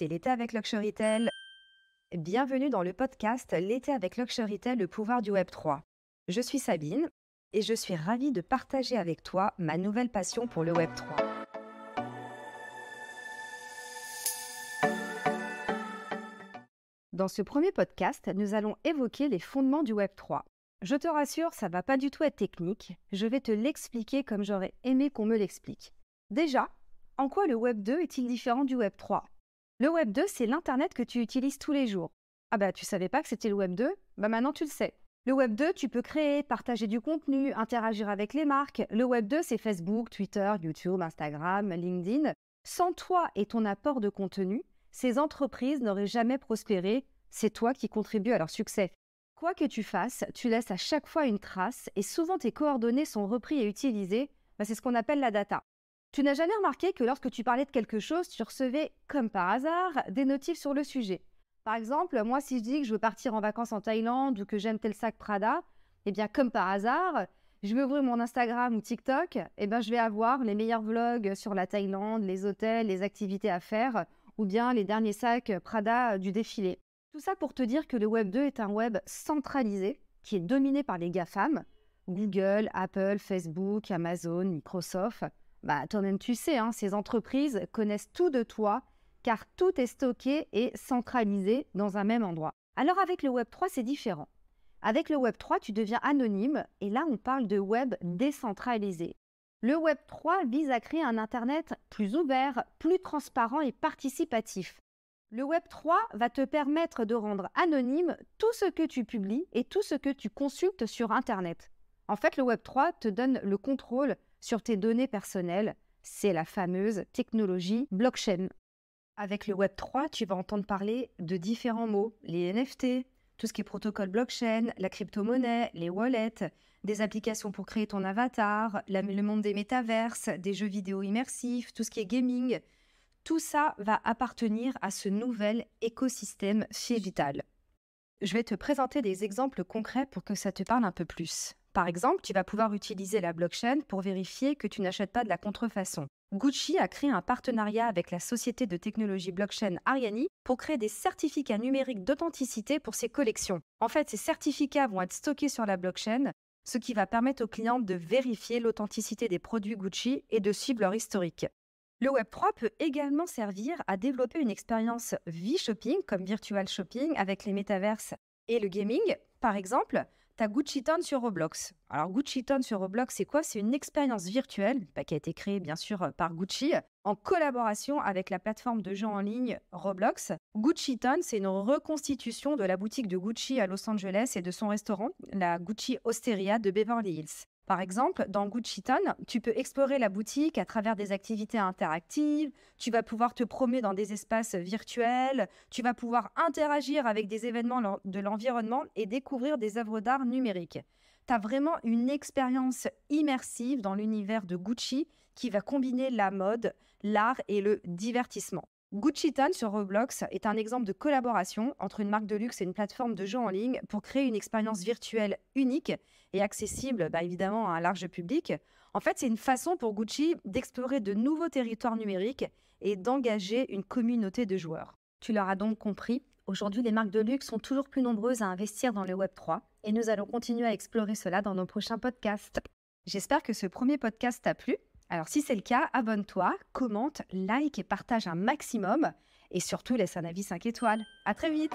c'est l'été avec Luxurytel. Bienvenue dans le podcast L'été avec Luxurytel, le pouvoir du Web3. Je suis Sabine et je suis ravie de partager avec toi ma nouvelle passion pour le Web3. Dans ce premier podcast, nous allons évoquer les fondements du Web3. Je te rassure, ça ne va pas du tout être technique. Je vais te l'expliquer comme j'aurais aimé qu'on me l'explique. Déjà, en quoi le Web 2 est-il différent du Web 3 ? Le Web 2, c'est l'Internet que tu utilises tous les jours. Ah bah, tu savais pas que c'était le Web 2 ? Bah maintenant, tu le sais. Le Web 2, tu peux créer, partager du contenu, interagir avec les marques. Le Web 2, c'est Facebook, Twitter, YouTube, Instagram, LinkedIn. Sans toi et ton apport de contenu, ces entreprises n'auraient jamais prospéré. C'est toi qui contribues à leur succès. Quoi que tu fasses, tu laisses à chaque fois une trace et souvent tes coordonnées sont reprises et utilisées. C'est ce qu'on appelle la data. Tu n'as jamais remarqué que lorsque tu parlais de quelque chose, tu recevais, comme par hasard, des notifs sur le sujet. Par exemple, moi, si je dis que je veux partir en vacances en Thaïlande ou que j'aime tel sac Prada, eh bien, comme par hasard, je vais ouvrir mon Instagram ou TikTok, je vais avoir les meilleurs vlogs sur la Thaïlande, les hôtels, les activités à faire, ou bien les derniers sacs Prada du défilé. Tout ça pour te dire que le Web 2 est un web centralisé qui est dominé par les GAFAM, Google, Apple, Facebook, Amazon, Microsoft. Toi-même tu sais, ces entreprises connaissent tout de toi car tout est stocké et centralisé dans un même endroit. Alors avec le Web 3, c'est différent. Avec le Web 3, tu deviens anonyme et là on parle de web décentralisé. Le Web 3 vise à créer un Internet plus ouvert, plus transparent et participatif. Le Web 3 va te permettre de rendre anonyme tout ce que tu publies et tout ce que tu consultes sur Internet. En fait, le Web 3 te donne le contrôle sur tes données personnelles. C'est la fameuse technologie blockchain. Avec le Web 3, tu vas entendre parler de différents mots. Les NFT, tout ce qui est protocole blockchain, la crypto-monnaie, les wallets, des applications pour créer ton avatar, le monde des métaverses, des jeux vidéo immersifs, tout ce qui est gaming. Tout ça va appartenir à ce nouvel écosystème Figital. Je vais te présenter des exemples concrets pour que ça te parle un peu plus. Par exemple, tu vas pouvoir utiliser la blockchain pour vérifier que tu n'achètes pas de la contrefaçon. Gucci a créé un partenariat avec la société de technologie blockchain Ariani pour créer des certificats numériques d'authenticité pour ses collections. En fait, ces certificats vont être stockés sur la blockchain, ce qui va permettre aux clients de vérifier l'authenticité des produits Gucci et de suivre leur historique. Le Web3 peut également servir à développer une expérience V-Shopping comme Virtual Shopping avec les métaverses et le gaming. Par exemple, tu as Gucci Town sur Roblox. Alors Gucci Town sur Roblox, c'est quoi ? C'est une expérience virtuelle qui a été créée bien sûr par Gucci en collaboration avec la plateforme de jeux en ligne Roblox. Gucci Town, c'est une reconstitution de la boutique de Gucci à Los Angeles et de son restaurant, la Gucci Osteria de Beverly Hills. Par exemple, dans Gucci Town, tu peux explorer la boutique à travers des activités interactives, tu vas pouvoir te promener dans des espaces virtuels, tu vas pouvoir interagir avec des événements de l'environnement et découvrir des œuvres d'art numériques. Tu as vraiment une expérience immersive dans l'univers de Gucci qui va combiner la mode, l'art et le divertissement. Gucci Town sur Roblox est un exemple de collaboration entre une marque de luxe et une plateforme de jeux en ligne pour créer une expérience virtuelle unique et accessible évidemment à un large public. En fait, c'est une façon pour Gucci d'explorer de nouveaux territoires numériques et d'engager une communauté de joueurs. Tu l'auras donc compris, aujourd'hui les marques de luxe sont toujours plus nombreuses à investir dans le Web 3 et nous allons continuer à explorer cela dans nos prochains podcasts. J'espère que ce premier podcast t'a plu. Alors si c'est le cas, abonne-toi, commente, like et partage un maximum et surtout laisse un avis 5 étoiles. À très vite!